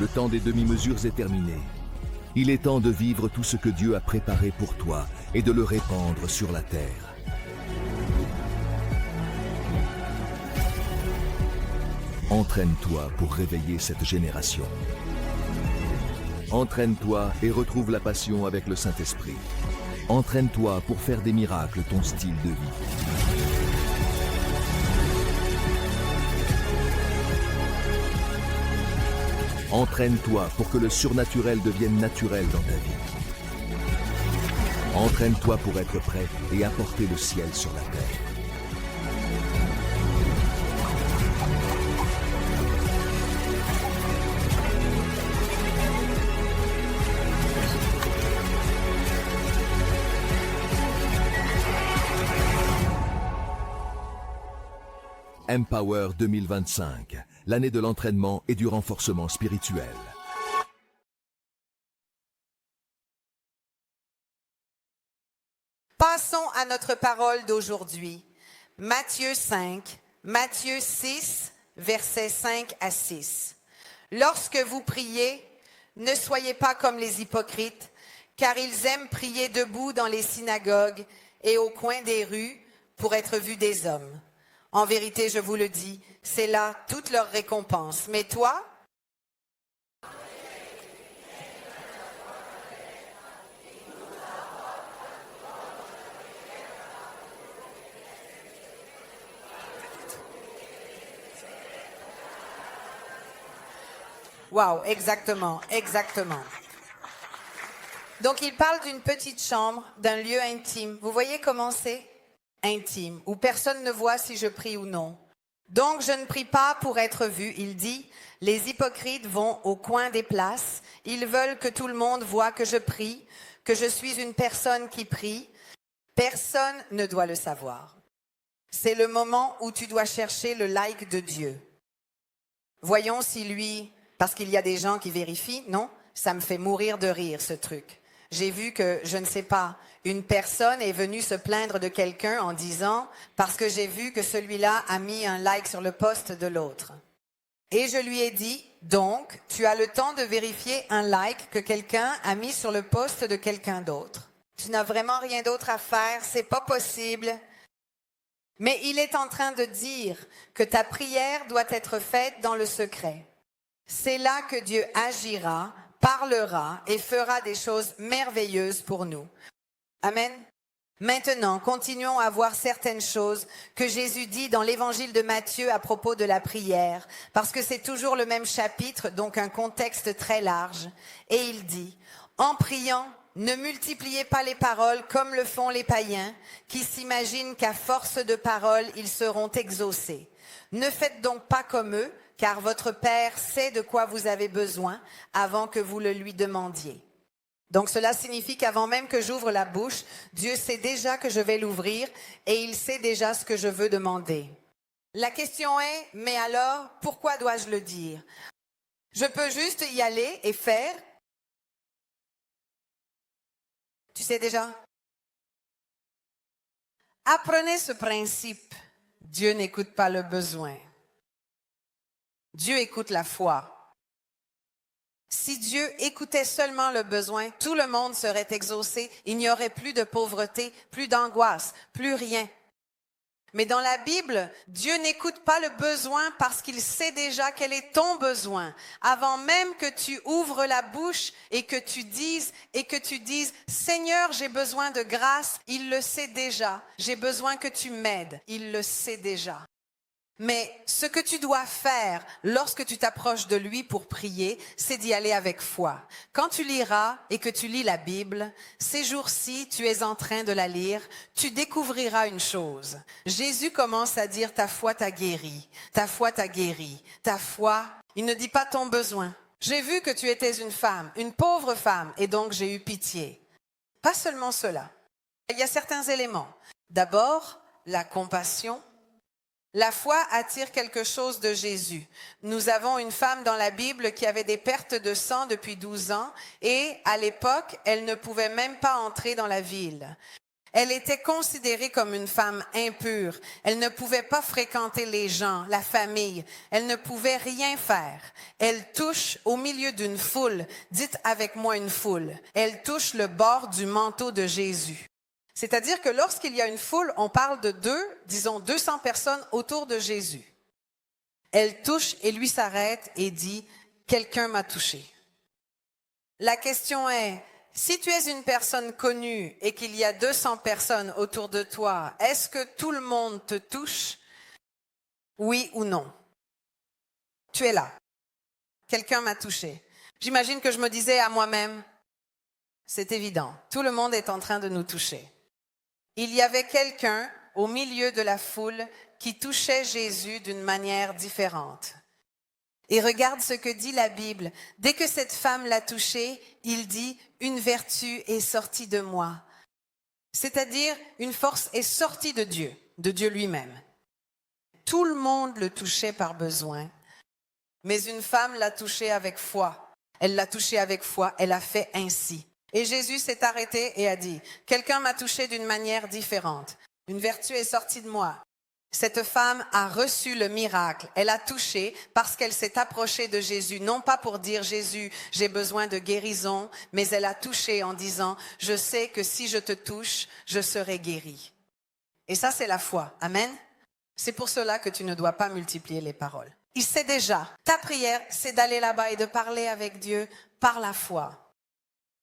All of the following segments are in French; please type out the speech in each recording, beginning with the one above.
Le temps des demi-mesures est terminé. Il est temps de vivre tout ce que Dieu a préparé pour toi et de le répandre sur la terre. Entraîne-toi pour réveiller cette génération. Entraîne-toi et retrouve la passion avec le Saint-Esprit. Entraîne-toi pour faire des miracles ton style de vie. Entraîne-toi pour que le surnaturel devienne naturel dans ta vie. Entraîne-toi pour être prêt et apporter le ciel sur la terre. Empower 2025, l'année de l'entraînement et du renforcement spirituel. Passons à notre parole d'aujourd'hui. Matthieu 5, Matthieu 6, versets 5 à 6. Lorsque vous priez, ne soyez pas comme les hypocrites, car ils aiment prier debout dans les synagogues et au coin des rues pour être vus des hommes. En vérité, je vous le dis, c'est là toute leur récompense. Mais toi, wow, exactement. Donc, il parle d'une petite chambre, d'un lieu intime. Vous voyez comment c'est? Intime, où personne ne voit si je prie ou non. Donc, je ne prie pas pour être vu. Il dit, les hypocrites vont au coin des places. Ils veulent que tout le monde voit que je prie, que je suis une personne qui prie. Personne ne doit le savoir. C'est le moment où tu dois chercher le like de Dieu. Voyons si lui, parce qu'il y a des gens qui vérifient, non? Ça me fait mourir de rire, ce truc. J'ai vu que, je ne sais pas, une personne est venue se plaindre de quelqu'un en disant « parce que j'ai vu que celui-là a mis un like sur le post de l'autre ». Et je lui ai dit « donc, tu as le temps de vérifier un like que quelqu'un a mis sur le post de quelqu'un d'autre. Tu n'as vraiment rien d'autre à faire, c'est pas possible. » Mais il est en train de dire que ta prière doit être faite dans le secret. C'est là que Dieu agira, parlera et fera des choses merveilleuses pour nous. Amen. Maintenant, continuons à voir certaines choses que Jésus dit dans l'évangile de Matthieu à propos de la prière, parce que c'est toujours le même chapitre, donc un contexte très large. Et il dit, en priant, ne multipliez pas les paroles comme le font les païens, qui s'imaginent qu'à force de paroles, ils seront exaucés. Ne faites donc pas comme eux, car votre Père sait de quoi vous avez besoin avant que vous le lui demandiez. Donc cela signifie qu'avant même que j'ouvre la bouche, Dieu sait déjà que je vais l'ouvrir et il sait déjà ce que je veux demander. La question est, mais alors, pourquoi dois-je le dire? Je peux juste y aller et faire. Tu sais déjà? Apprenez ce principe. Dieu n'écoute pas le besoin. Dieu écoute la foi. Si Dieu écoutait seulement le besoin, tout le monde serait exaucé. Il n'y aurait plus de pauvreté, plus d'angoisse, plus rien. Mais dans la Bible, Dieu n'écoute pas le besoin parce qu'il sait déjà quel est ton besoin. Avant même que tu ouvres la bouche et que tu dises, Seigneur, j'ai besoin de grâce, il le sait déjà. J'ai besoin que tu m'aides, il le sait déjà. Mais ce que tu dois faire lorsque tu t'approches de lui pour prier, c'est d'y aller avec foi. Quand tu liras et que tu lis la Bible, ces jours-ci, tu es en train de la lire, tu découvriras une chose. Jésus commence à dire ta foi t'a guéri, ta foi t'a guéri, ta foi, il ne dit pas ton besoin. J'ai vu que tu étais une femme, une pauvre femme, et donc j'ai eu pitié. Pas seulement cela. Il y a certains éléments. D'abord, la compassion. La foi attire quelque chose de Jésus. Nous avons une femme dans la Bible qui avait des pertes de sang depuis 12 ans et à l'époque, elle ne pouvait même pas entrer dans la ville. Elle était considérée comme une femme impure. Elle ne pouvait pas fréquenter les gens, la famille. Elle ne pouvait rien faire. Elle touche au milieu d'une foule. Dites avec moi une foule. Elle touche le bord du manteau de Jésus. C'est-à-dire que lorsqu'il y a une foule, on parle de 200 personnes autour de Jésus. Elle touche et lui s'arrête et dit, « Quelqu'un m'a touché. » La question est, si tu es une personne connue et qu'il y a 200 personnes autour de toi, est-ce que tout le monde te touche? Oui ou non? Tu es là. Quelqu'un m'a touché. J'imagine que je me disais à moi-même, c'est évident, tout le monde est en train de nous toucher. Il y avait quelqu'un au milieu de la foule qui touchait Jésus d'une manière différente. Et regarde ce que dit la Bible. Dès que cette femme l'a touché, il dit, une vertu est sortie de moi. C'est-à-dire, une force est sortie de Dieu lui-même. Tout le monde le touchait par besoin, mais une femme l'a touché avec foi. Elle l'a touché avec foi, elle a fait ainsi. Et Jésus s'est arrêté et a dit, quelqu'un m'a touché d'une manière différente. Une vertu est sortie de moi. Cette femme a reçu le miracle. Elle a touché parce qu'elle s'est approchée de Jésus, non pas pour dire Jésus, j'ai besoin de guérison, mais elle a touché en disant, je sais que si je te touche, je serai guérie. Et ça, c'est la foi. Amen. C'est pour cela que tu ne dois pas multiplier les paroles. Il sait déjà, ta prière, c'est d'aller là-bas et de parler avec Dieu par la foi.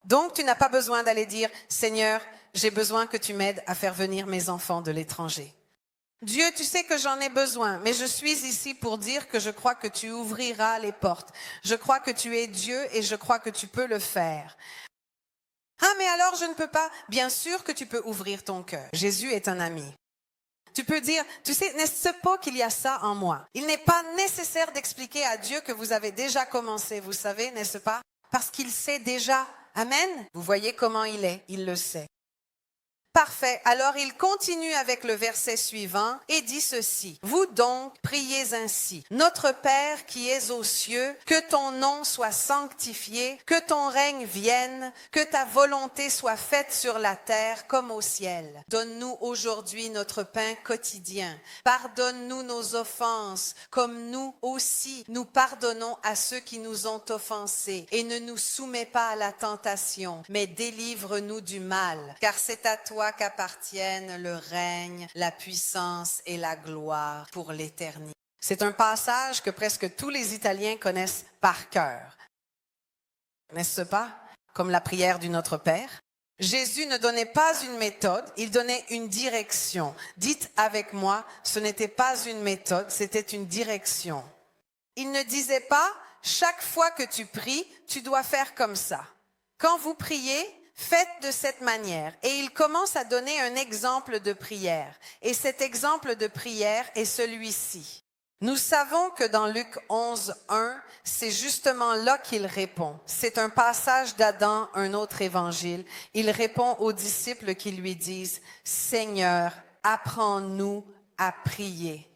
Donc, tu n'as pas besoin d'aller dire, Seigneur, j'ai besoin que tu m'aides à faire venir mes enfants de l'étranger. Dieu, tu sais que j'en ai besoin, mais je suis ici pour dire que je crois que tu ouvriras les portes. Je crois que tu es Dieu et je crois que tu peux le faire. Ah, mais alors je ne peux pas. Bien sûr que tu peux ouvrir ton cœur. Jésus est un ami. Tu peux dire, tu sais, n'est-ce pas qu'il y a ça en moi? Il n'est pas nécessaire d'expliquer à Dieu que vous avez déjà commencé, vous savez, n'est-ce pas? Parce qu'il sait déjà. Amen. Vous voyez comment il est, il le sait. Parfait. Alors, il continue avec le verset suivant et dit ceci. Vous donc, priez ainsi. Notre Père qui es aux cieux, que ton nom soit sanctifié, que ton règne vienne, que ta volonté soit faite sur la terre comme au ciel. Donne-nous aujourd'hui notre pain quotidien. Pardonne-nous nos offenses, comme nous aussi nous pardonnons à ceux qui nous ont offensés. Et ne nous soumets pas à la tentation, mais délivre-nous du mal, car c'est à toi qu'appartiennent le règne, la puissance et la gloire pour l'éternité. C'est un passage que presque tous les Italiens connaissent par cœur. N'est-ce pas? Comme la prière du Notre Père. Jésus ne donnait pas une méthode, il donnait une direction. Dites avec moi, ce n'était pas une méthode, c'était une direction. Il ne disait pas, chaque fois que tu pries, tu dois faire comme ça. Quand vous priez, faites de cette manière. Et il commence à donner un exemple de prière. Et cet exemple de prière est celui-ci. Nous savons que dans Luc 11, 1, c'est justement là qu'il répond. C'est un passage d'Adam, un autre évangile. Il répond aux disciples qui lui disent, « Seigneur, apprends-nous à prier. »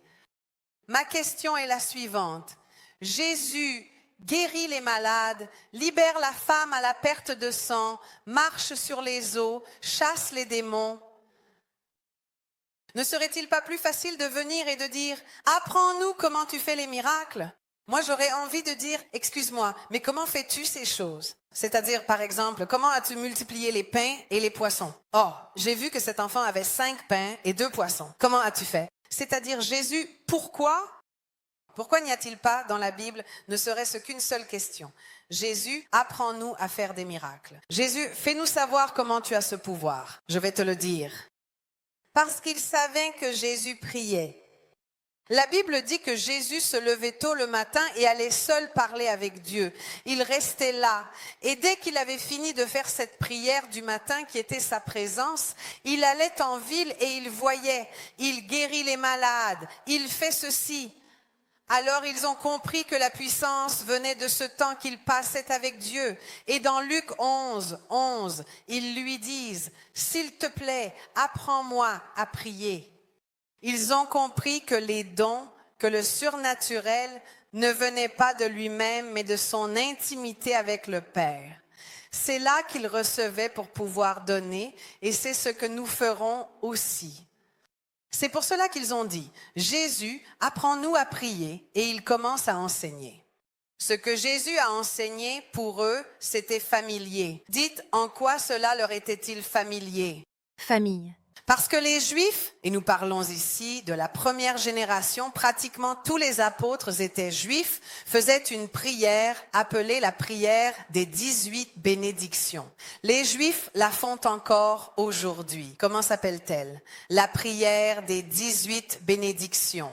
Ma question est la suivante. Jésus guérit les malades, libère la femme à la perte de sang, marche sur les eaux, chasse les démons. Ne serait-il pas plus facile de venir et de dire « Apprends-nous comment tu fais les miracles ?» Moi, j'aurais envie de dire « Excuse-moi, mais comment fais-tu ces choses ?» C'est-à-dire, par exemple, comment as-tu multiplié les pains et les poissons? « Oh, j'ai vu que cet enfant avait 5 pains et 2 poissons. Comment as-tu fait ?» C'est-à-dire, Jésus, pourquoi n'y a-t-il pas dans la Bible ne serait-ce qu'une seule question? Jésus, apprends-nous à faire des miracles. Jésus, fais-nous savoir comment tu as ce pouvoir. Je vais te le dire. Parce qu'il savait que Jésus priait. La Bible dit que Jésus se levait tôt le matin et allait seul parler avec Dieu. Il restait là. Et dès qu'il avait fini de faire cette prière du matin qui était sa présence, il allait en ville et il voyait. Il guérit les malades. Il fait ceci. Alors ils ont compris que la puissance venait de ce temps qu'il passait avec Dieu. Et dans Luc 11, 11, ils lui disent, « S'il te plaît, apprends-moi à prier. » Ils ont compris que les dons, que le surnaturel ne venait pas de lui-même, mais de son intimité avec le Père. C'est là qu'ils recevaient pour pouvoir donner, et c'est ce que nous ferons aussi. C'est pour cela qu'ils ont dit, Jésus, apprends-nous à prier, et ils commencent à enseigner. Ce que Jésus a enseigné, pour eux, c'était familier. Dites, en quoi cela leur était-il familier? Famille. Parce que les Juifs, et nous parlons ici de la première génération, pratiquement tous les apôtres étaient juifs, faisaient une prière appelée la prière des 18 bénédictions. Les Juifs la font encore aujourd'hui. Comment s'appelle-t-elle? La prière des 18 bénédictions.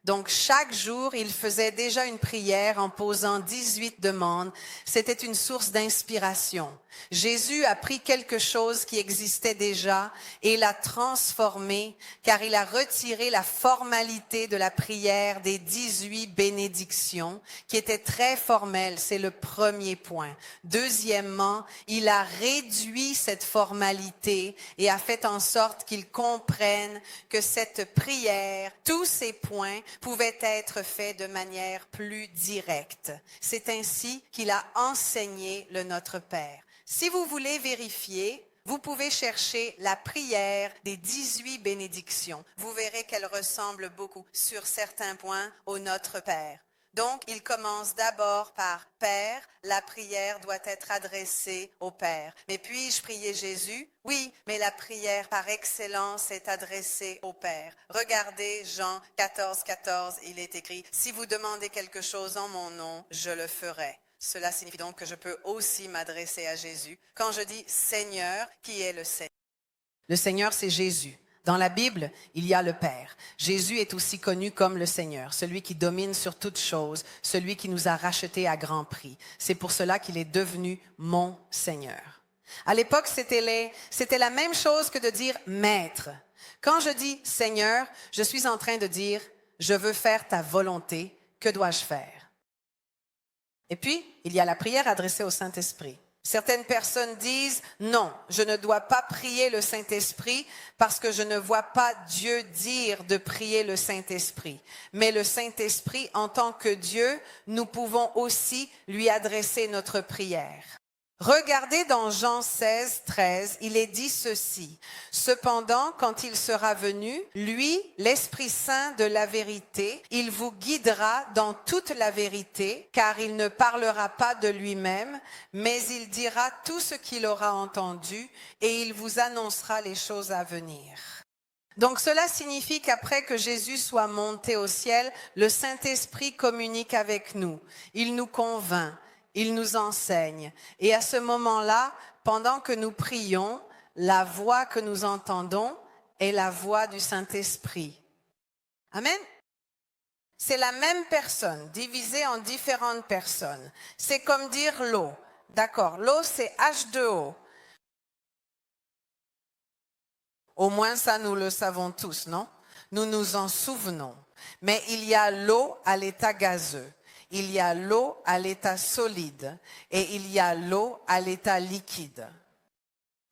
Donc, chaque jour, il faisait déjà une prière en posant 18 demandes. C'était une source d'inspiration. Jésus a pris quelque chose qui existait déjà et l'a transformé, car il a retiré la formalité de la prière des 18 bénédictions, qui était très formelle. C'est le premier point. Deuxièmement, il a réduit cette formalité et a fait en sorte qu'ils comprennent que cette prière, tous ces points, pouvaient être faits de manière plus directe. C'est ainsi qu'il a enseigné le Notre Père. Si vous voulez vérifier, vous pouvez chercher la prière des 18 bénédictions. Vous verrez qu'elle ressemble beaucoup sur certains points au Notre Père. Donc, il commence d'abord par Père. La prière doit être adressée au Père. Mais puis-je prier Jésus? Oui, mais la prière par excellence est adressée au Père. Regardez Jean 14, 14, il est écrit, « Si vous demandez quelque chose en mon nom, je le ferai. » Cela signifie donc que je peux aussi m'adresser à Jésus. Quand je dis Seigneur, qui est le Seigneur? Le Seigneur, c'est Jésus. Dans la Bible, il y a le Père. Jésus est aussi connu comme le Seigneur, celui qui domine sur toutes choses, celui qui nous a rachetés à grand prix. C'est pour cela qu'il est devenu mon Seigneur. À l'époque, c'était la même chose que de dire Maître. Quand je dis Seigneur, je suis en train de dire je veux faire ta volonté. Que dois-je faire? Et puis, il y a la prière adressée au Saint-Esprit. Certaines personnes disent, non, je ne dois pas prier le Saint-Esprit parce que je ne vois pas Dieu dire de prier le Saint-Esprit. Mais le Saint-Esprit, en tant que Dieu, nous pouvons aussi lui adresser notre prière. Regardez dans Jean 16, 13, il est dit ceci. Cependant, quand il sera venu, lui, l'Esprit Saint de la vérité, il vous guidera dans toute la vérité, car il ne parlera pas de lui-même, mais il dira tout ce qu'il aura entendu et il vous annoncera les choses à venir. Donc cela signifie qu'après que Jésus soit monté au ciel, le Saint-Esprit communique avec nous. Il nous convainc. Il nous enseigne. Et à ce moment-là, pendant que nous prions, la voix que nous entendons est la voix du Saint-Esprit. Amen. C'est la même personne, divisée en différentes personnes. C'est comme dire l'eau. D'accord, l'eau c'est H2O. Au moins ça, nous le savons tous, non? Nous nous en souvenons. Mais il y a l'eau à l'état gazeux. Il y a l'eau à l'état solide et il y a l'eau à l'état liquide.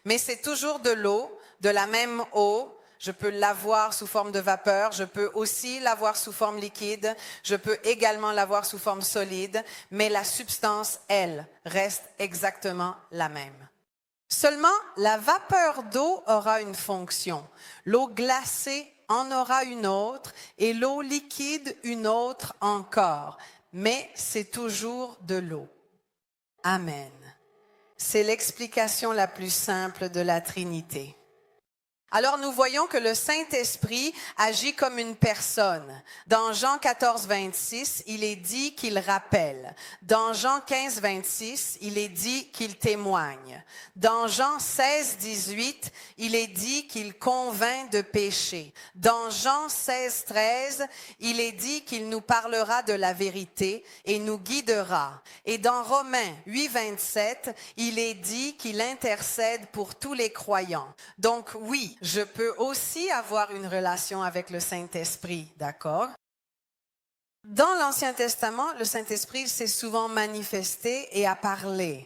Mais c'est toujours de l'eau, de la même eau. Je peux l'avoir sous forme de vapeur, je peux aussi l'avoir sous forme liquide, je peux également l'avoir sous forme solide, mais la substance, elle, reste exactement la même. Seulement, la vapeur d'eau aura une fonction. L'eau glacée en aura une autre et l'eau liquide une autre encore. Mais c'est toujours de l'eau. Amen. C'est l'explication la plus simple de la Trinité. Alors nous voyons que le Saint-Esprit agit comme une personne. Dans Jean 14, 26, il est dit qu'il rappelle. Dans Jean 15, 26, il est dit qu'il témoigne. Dans Jean 16, 18, il est dit qu'il convainc de péché. Dans Jean 16, 13, il est dit qu'il nous parlera de la vérité et nous guidera. Et dans Romains 8, 27, il est dit qu'il intercède pour tous les croyants. Donc oui, je peux aussi avoir une relation avec le Saint-Esprit, d'accord? Dans l'Ancien Testament, le Saint-Esprit s'est souvent manifesté et a parlé.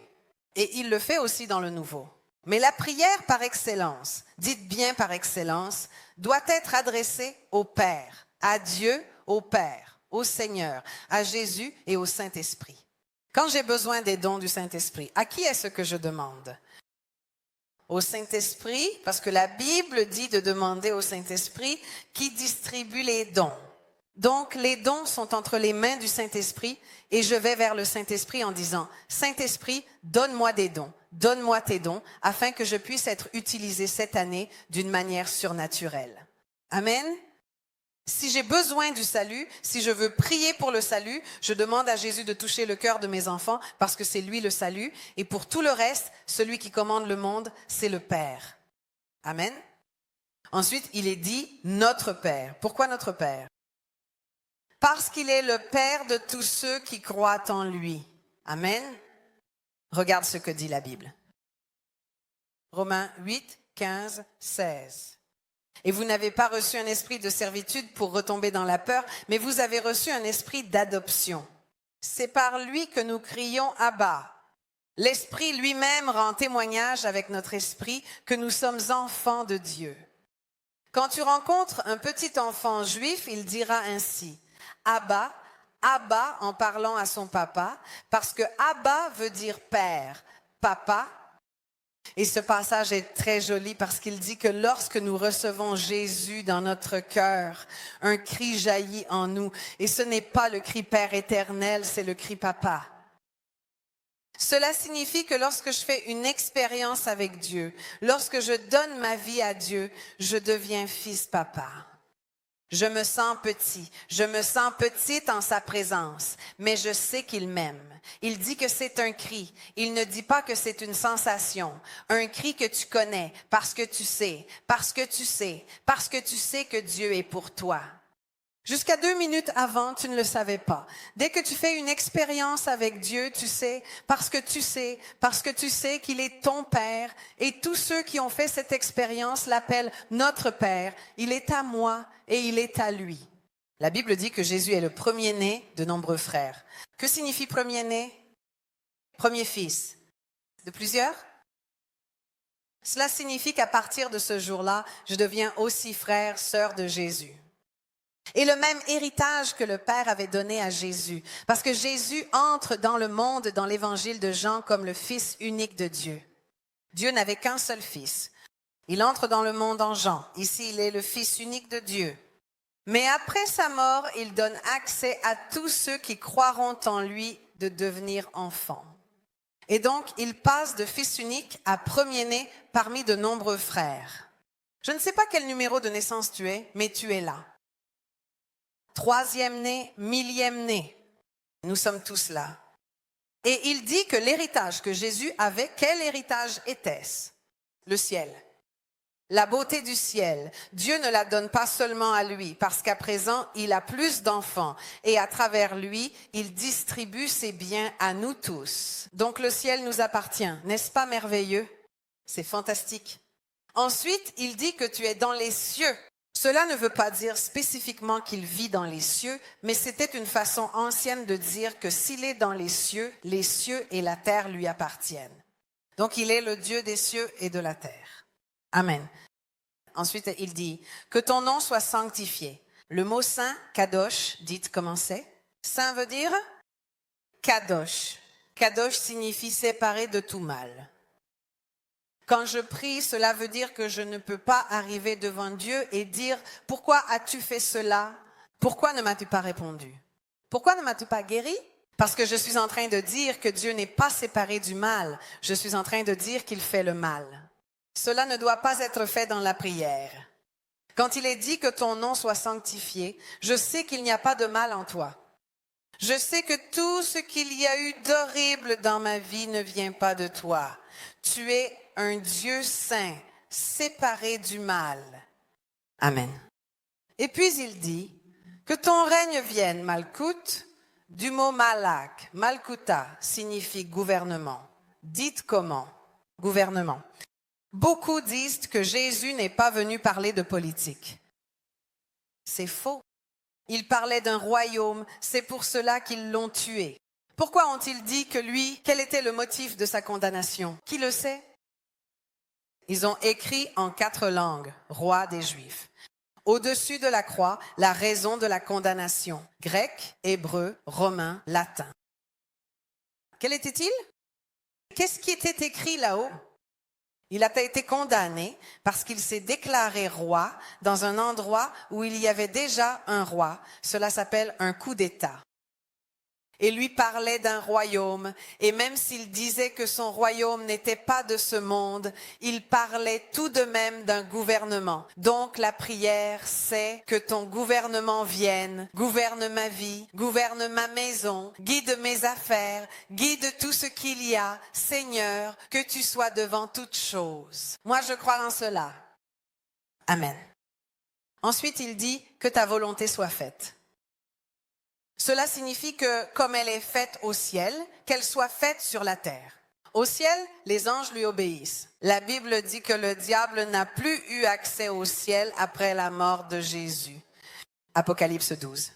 Et il le fait aussi dans le Nouveau. Mais la prière par excellence, dites bien par excellence, doit être adressée au Père, à Dieu, au Père, au Seigneur, à Jésus et au Saint-Esprit. Quand j'ai besoin des dons du Saint-Esprit, à qui est-ce que je demande? Au Saint-Esprit, parce que la Bible dit de demander au Saint-Esprit qui distribue les dons. Donc, les dons sont entre les mains du Saint-Esprit et je vais vers le Saint-Esprit en disant, Saint-Esprit, donne-moi des dons, donne-moi tes dons, afin que je puisse être utilisé cette année d'une manière surnaturelle. Amen. Si j'ai besoin du salut, si je veux prier pour le salut, je demande à Jésus de toucher le cœur de mes enfants parce que c'est lui le salut. Et pour tout le reste, celui qui commande le monde, c'est le Père. Amen. Ensuite, il est dit notre Père. Pourquoi notre Père? Parce qu'il est le Père de tous ceux qui croient en lui. Amen. Regarde ce que dit la Bible. Romains 8, 15, 16. Et vous n'avez pas reçu un esprit de servitude pour retomber dans la peur, mais vous avez reçu un esprit d'adoption. C'est par lui que nous crions Abba. L'Esprit lui-même rend témoignage avec notre esprit que nous sommes enfants de Dieu. Quand tu rencontres un petit enfant juif, il dira ainsi, Abba, Abba en parlant à son papa, parce que Abba veut dire père, papa. Et ce passage est très joli parce qu'il dit que lorsque nous recevons Jésus dans notre cœur, un cri jaillit en nous. Et ce n'est pas le cri Père éternel, c'est le cri Papa. Cela signifie que lorsque je fais une expérience avec Dieu, lorsque je donne ma vie à Dieu, je deviens fils Papa. Je me sens petit, je me sens petite en sa présence, mais je sais qu'il m'aime. Il dit que c'est un cri, il ne dit pas que c'est une sensation, un cri que tu connais parce que tu sais, parce que tu sais, parce que tu sais que Dieu est pour toi. Jusqu'à 2 minutes avant, tu ne le savais pas. Dès que tu fais une expérience avec Dieu, tu sais parce que tu sais qu'il est ton Père et tous ceux qui ont fait cette expérience l'appellent notre Père. Il est à moi et il est à lui. La Bible dit que Jésus est le premier-né de nombreux frères. Que signifie premier-né? Premier fils. De plusieurs? Cela signifie qu'à partir de ce jour-là, je deviens aussi frère, sœur de Jésus. Et le même héritage que le Père avait donné à Jésus. Parce que Jésus entre dans le monde, dans l'évangile de Jean, comme le Fils unique de Dieu. Dieu n'avait qu'un seul Fils. Il entre dans le monde en Jean. Ici, il est le Fils unique de Dieu. Mais après sa mort, il donne accès à tous ceux qui croiront en lui de devenir enfants. Et donc, il passe de Fils unique à premier-né parmi de nombreux frères. Je ne sais pas quel numéro de naissance tu es, mais tu es là. 3e né, 1000e né. Nous sommes tous là. Et il dit que l'héritage que Jésus avait, quel héritage était-ce? Le ciel. La beauté du ciel. Dieu ne la donne pas seulement à lui, parce qu'à présent, il a plus d'enfants. Et à travers lui, il distribue ses biens à nous tous. Donc le ciel nous appartient. N'est-ce pas merveilleux? C'est fantastique. Ensuite, il dit que tu es dans les cieux. Cela ne veut pas dire spécifiquement qu'il vit dans les cieux, mais c'était une façon ancienne de dire que s'il est dans les cieux et la terre lui appartiennent. Donc il est le Dieu des cieux et de la terre. Amen. Ensuite, il dit que ton nom soit sanctifié. Le mot saint, kadosh, dites comment c'est. Saint veut dire kadosh. Kadosh signifie séparé de tout mal. Quand je prie, cela veut dire que je ne peux pas arriver devant Dieu et dire « Pourquoi as-tu fait cela? Pourquoi ne m'as-tu pas répondu? Pourquoi ne m'as-tu pas guéri? » Parce que je suis en train de dire que Dieu n'est pas séparé du mal. Je suis en train de dire qu'il fait le mal. Cela ne doit pas être fait dans la prière. Quand il est dit que ton nom soit sanctifié, je sais qu'il n'y a pas de mal en toi. Je sais que tout ce qu'il y a eu d'horrible dans ma vie ne vient pas de toi. Tu es un Dieu saint, séparé du mal. Amen. Et puis il dit que ton règne vienne, Malkout, du mot malak. Malkuta signifie gouvernement. Dites comment? Gouvernement. Beaucoup disent que Jésus n'est pas venu parler de politique. C'est faux. Il parlait d'un royaume, c'est pour cela qu'ils l'ont tué. Pourquoi ont-ils dit que lui, quel était le motif de sa condamnation? Qui le sait? Ils ont écrit en 4 langues, roi des Juifs. Au-dessus de la croix, la raison de la condamnation, grec, hébreu, romain, latin. Quel était-il? Qu'est-ce qui était écrit là-haut? Il a été condamné parce qu'il s'est déclaré roi dans un endroit où il y avait déjà un roi. Cela s'appelle un coup d'État. Et lui parlait d'un royaume, et même s'il disait que son royaume n'était pas de ce monde, il parlait tout de même d'un gouvernement. Donc la prière, c'est que ton gouvernement vienne, gouverne ma vie, gouverne ma maison, guide mes affaires, guide tout ce qu'il y a. Seigneur, que tu sois devant toutes choses. Moi, je crois en cela. Amen. Ensuite, il dit que ta volonté soit faite. Cela signifie que, comme elle est faite au ciel, qu'elle soit faite sur la terre. Au ciel, les anges lui obéissent. La Bible dit que le diable n'a plus eu accès au ciel après la mort de Jésus. Apocalypse 12.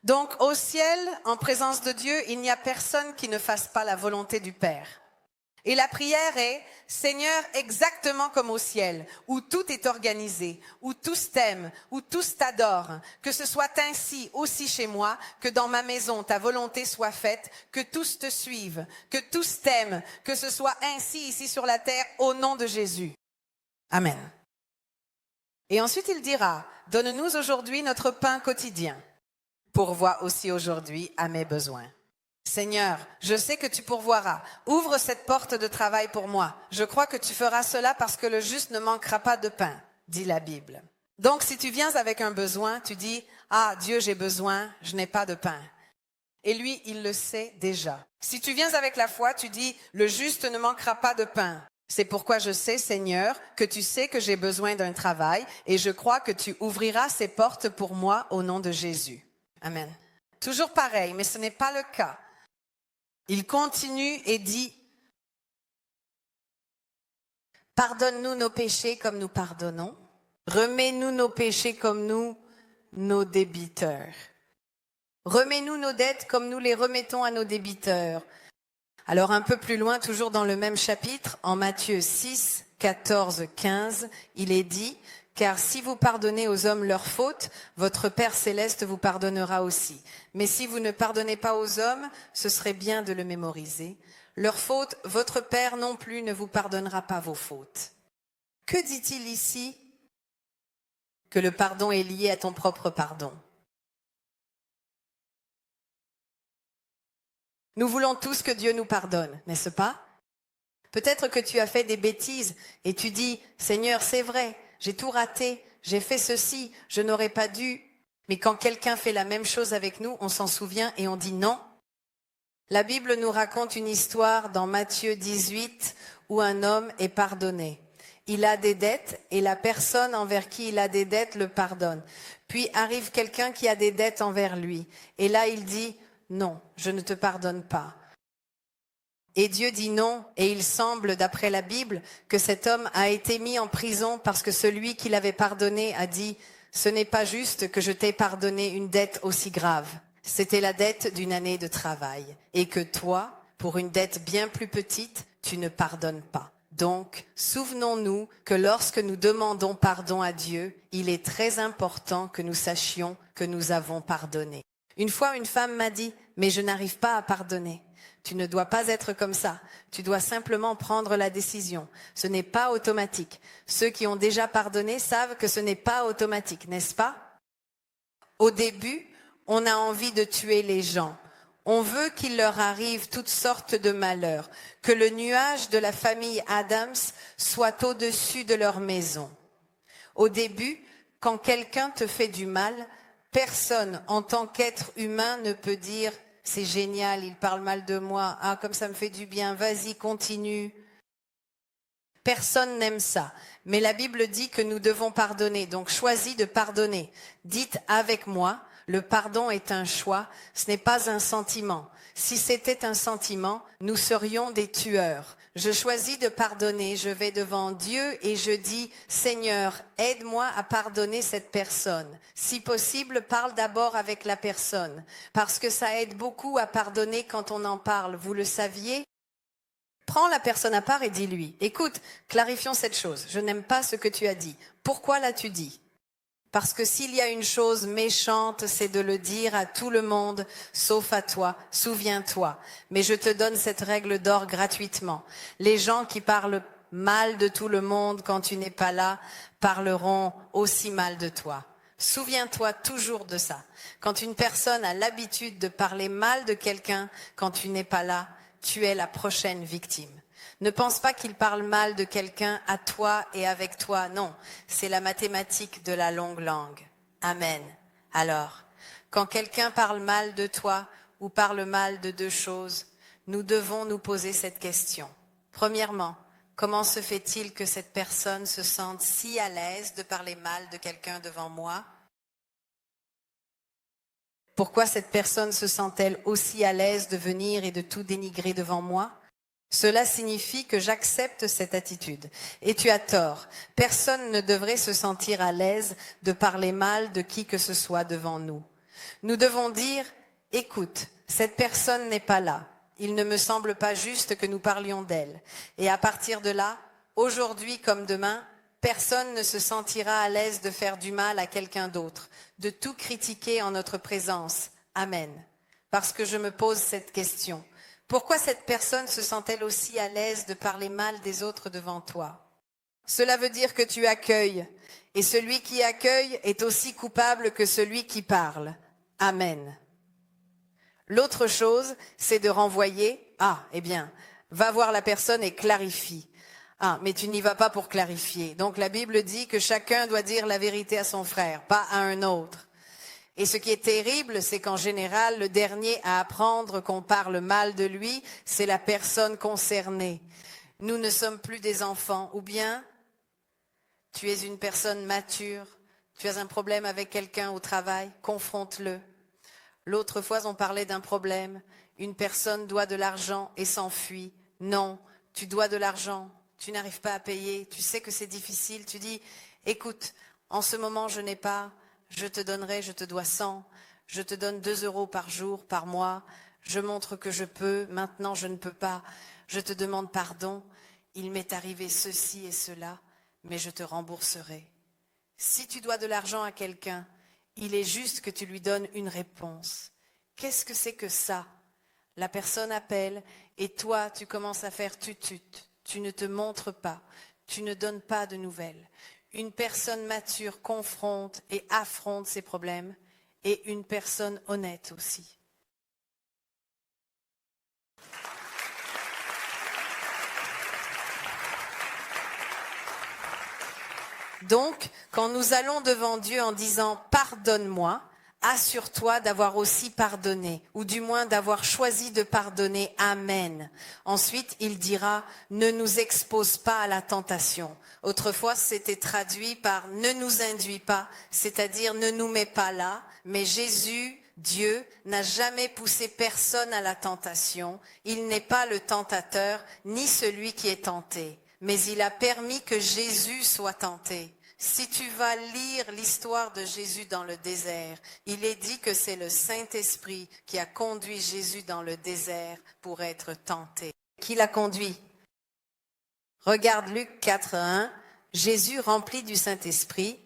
Donc, au ciel, en présence de Dieu, il n'y a personne qui ne fasse pas la volonté du Père. Et la prière est, Seigneur, exactement comme au ciel, où tout est organisé, où tous t'aiment, où tous t'adorent, que ce soit ainsi aussi chez moi, que dans ma maison, ta volonté soit faite, que tous te suivent, que tous t'aiment, que ce soit ainsi ici sur la terre, au nom de Jésus. Amen. Et ensuite il dira, donne-nous aujourd'hui notre pain quotidien. Pourvois aussi aujourd'hui à mes besoins. Seigneur, je sais que tu pourvoiras. Ouvre cette porte de travail pour moi. Je crois que tu feras cela parce que le juste ne manquera pas de pain, dit la Bible. Donc, si tu viens avec un besoin, tu dis, ah, Dieu, j'ai besoin, je n'ai pas de pain. Et lui, il le sait déjà. Si tu viens avec la foi, tu dis, le juste ne manquera pas de pain. C'est pourquoi je sais, Seigneur, que tu sais que j'ai besoin d'un travail et je crois que tu ouvriras ces portes pour moi au nom de Jésus. Amen. Toujours pareil, mais ce n'est pas le cas. Il continue et dit, pardonne-nous nos péchés comme nous pardonnons. Remets-nous nos péchés comme nous, nos débiteurs. Remets-nous nos dettes comme nous les remettons à nos débiteurs. Alors un peu plus loin, toujours dans le même chapitre, en Matthieu 6, 14, 15, il est dit, car si vous pardonnez aux hommes leurs fautes, votre Père céleste vous pardonnera aussi. Mais si vous ne pardonnez pas aux hommes, ce serait bien de le mémoriser. Leurs fautes, votre Père non plus ne vous pardonnera pas vos fautes. Que dit-il ici? Que le pardon est lié à ton propre pardon. Nous voulons tous que Dieu nous pardonne, n'est-ce pas? Peut-être que tu as fait des bêtises et tu dis, Seigneur, c'est vrai, j'ai tout raté, j'ai fait ceci, je n'aurais pas dû. Mais quand quelqu'un fait la même chose avec nous, on s'en souvient et on dit non. La Bible nous raconte une histoire dans Matthieu 18 où un homme est pardonné. Il a des dettes et la personne envers qui il a des dettes le pardonne. Puis arrive quelqu'un qui a des dettes envers lui. Et là, il dit, non, je ne te pardonne pas. Et Dieu dit non, et il semble, d'après la Bible, que cet homme a été mis en prison parce que celui qui l'avait pardonné a dit « Ce n'est pas juste que je t'ai pardonné une dette aussi grave. C'était la dette d'une année de travail. Et que toi, pour une dette bien plus petite, tu ne pardonnes pas. » Donc, souvenons-nous que lorsque nous demandons pardon à Dieu, il est très important que nous sachions que nous avons pardonné. Une fois, une femme m'a dit « Mais je n'arrive pas à pardonner. » Tu ne dois pas être comme ça. Tu dois simplement prendre la décision. Ce n'est pas automatique. Ceux qui ont déjà pardonné savent que ce n'est pas automatique, n'est-ce pas? Au début, on a envie de tuer les gens. On veut qu'il leur arrive toutes sortes de malheurs, que le nuage de la famille Adams soit au-dessus de leur maison. Au début, quand quelqu'un te fait du mal, personne en tant qu'être humain ne peut dire « c'est génial, il parle mal de moi, ah comme ça me fait du bien, vas-y, continue ». Personne n'aime ça, mais la Bible dit que nous devons pardonner, donc choisis de pardonner. Dites avec moi, le pardon est un choix, ce n'est pas un sentiment. Si c'était un sentiment, nous serions des tueurs. Je choisis de pardonner, je vais devant Dieu et je dis « Seigneur, aide-moi à pardonner cette personne ». Si possible, parle d'abord avec la personne, parce que ça aide beaucoup à pardonner quand on en parle. Vous le saviez? Prends la personne à part et dis-lui « Écoute, clarifions cette chose, je n'aime pas ce que tu as dit. Pourquoi l'as-tu dit ?» Parce que s'il y a une chose méchante, c'est de le dire à tout le monde, sauf à toi. Souviens-toi. Mais je te donne cette règle d'or gratuitement. Les gens qui parlent mal de tout le monde quand tu n'es pas là, parleront aussi mal de toi. Souviens-toi toujours de ça. Quand une personne a l'habitude de parler mal de quelqu'un quand tu n'es pas là, tu es la prochaine victime. Ne pense pas qu'il parle mal de quelqu'un à toi et avec toi. Non, c'est la mathématique de la longue langue. Amen. Alors, quand quelqu'un parle mal de toi ou parle mal de deux choses, nous devons nous poser cette question. Premièrement, comment se fait-il que cette personne se sente si à l'aise de parler mal de quelqu'un devant moi? Pourquoi cette personne se sent-elle aussi à l'aise de venir et de tout dénigrer devant moi? Cela signifie que j'accepte cette attitude. Et tu as tort. Personne ne devrait se sentir à l'aise de parler mal de qui que ce soit devant nous. Nous devons dire, écoute, cette personne n'est pas là. Il ne me semble pas juste que nous parlions d'elle. Et à partir de là, aujourd'hui comme demain, personne ne se sentira à l'aise de faire du mal à quelqu'un d'autre, de tout critiquer en notre présence. Amen. Parce que je me pose cette question. Pourquoi cette personne se sent-elle aussi à l'aise de parler mal des autres devant toi? Cela veut dire que tu accueilles, et celui qui accueille est aussi coupable que celui qui parle. Amen. L'autre chose, c'est de renvoyer. Ah, eh bien, va voir la personne et clarifie. Ah, mais tu n'y vas pas pour clarifier. Donc la Bible dit que chacun doit dire la vérité à son frère, pas à un autre. Et ce qui est terrible, c'est qu'en général, le dernier à apprendre qu'on parle mal de lui, c'est la personne concernée. Nous ne sommes plus des enfants. Ou bien, tu es une personne mature, tu as un problème avec quelqu'un au travail, confronte-le. L'autre fois, on parlait d'un problème. Une personne doit de l'argent et s'enfuit. Non, tu dois de l'argent, tu n'arrives pas à payer, tu sais que c'est difficile. Tu dis, écoute, en ce moment, je n'ai pas... Je te donnerai, je te dois 100, je te donne 2 € par jour, par mois, je montre que je peux, maintenant je ne peux pas, je te demande pardon, il m'est arrivé ceci et cela, mais je te rembourserai. Si tu dois de l'argent à quelqu'un, il est juste que tu lui donnes une réponse. Qu'est-ce que c'est que ça? La personne appelle et toi tu commences à faire tutut, tu ne te montres pas, tu ne donnes pas de nouvelles. Une personne mature confronte et affronte ses problèmes et une personne honnête aussi. Donc, quand nous allons devant Dieu en disant « Pardonne-moi », assure-toi d'avoir aussi pardonné, ou du moins d'avoir choisi de pardonner. Amen. Ensuite, il dira « Ne nous expose pas à la tentation ». Autrefois, c'était traduit par « Ne nous induis pas », c'est-à-dire « Ne nous mets pas là ». Mais Jésus, Dieu, n'a jamais poussé personne à la tentation. Il n'est pas le tentateur, ni celui qui est tenté. Mais il a permis que Jésus soit tenté. Si tu vas lire l'histoire de Jésus dans le désert, il est dit que c'est le Saint-Esprit qui a conduit Jésus dans le désert pour être tenté. Qui l'a conduit? Regarde Luc 4:1, Jésus rempli du Saint-Esprit.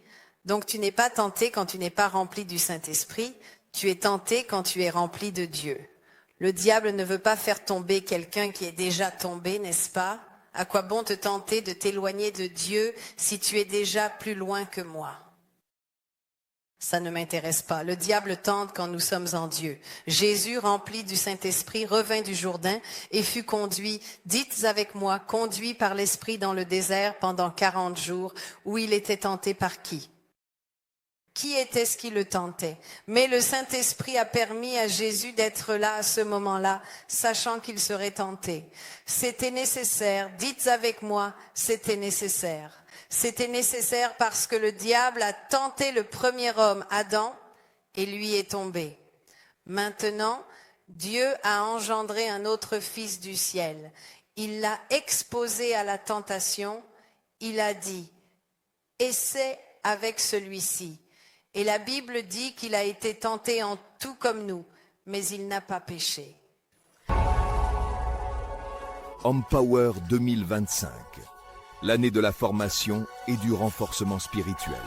Donc tu n'es pas tenté quand tu n'es pas rempli du Saint-Esprit, tu es tenté quand tu es rempli de Dieu. Le diable ne veut pas faire tomber quelqu'un qui est déjà tombé, n'est-ce pas? À quoi bon te tenter de t'éloigner de Dieu si tu es déjà plus loin que moi? Ça ne m'intéresse pas. Le diable tente quand nous sommes en Dieu. Jésus, rempli du Saint-Esprit, revint du Jourdain et fut conduit, dites avec moi, conduit par l'Esprit dans le désert pendant 40 jours, où il était tenté par qui? Qui était-ce qui le tentait? Mais le Saint-Esprit a permis à Jésus d'être là à ce moment-là, sachant qu'il serait tenté. C'était nécessaire, dites avec moi, c'était nécessaire. C'était nécessaire parce que le diable a tenté le premier homme, Adam, et lui est tombé. Maintenant, Dieu a engendré un autre fils du ciel. Il l'a exposé à la tentation. Il a dit, essaie avec celui-ci. Et la Bible dit qu'il a été tenté en tout comme nous, mais il n'a pas péché. Empower 2025, l'année de la formation et du renforcement spirituel.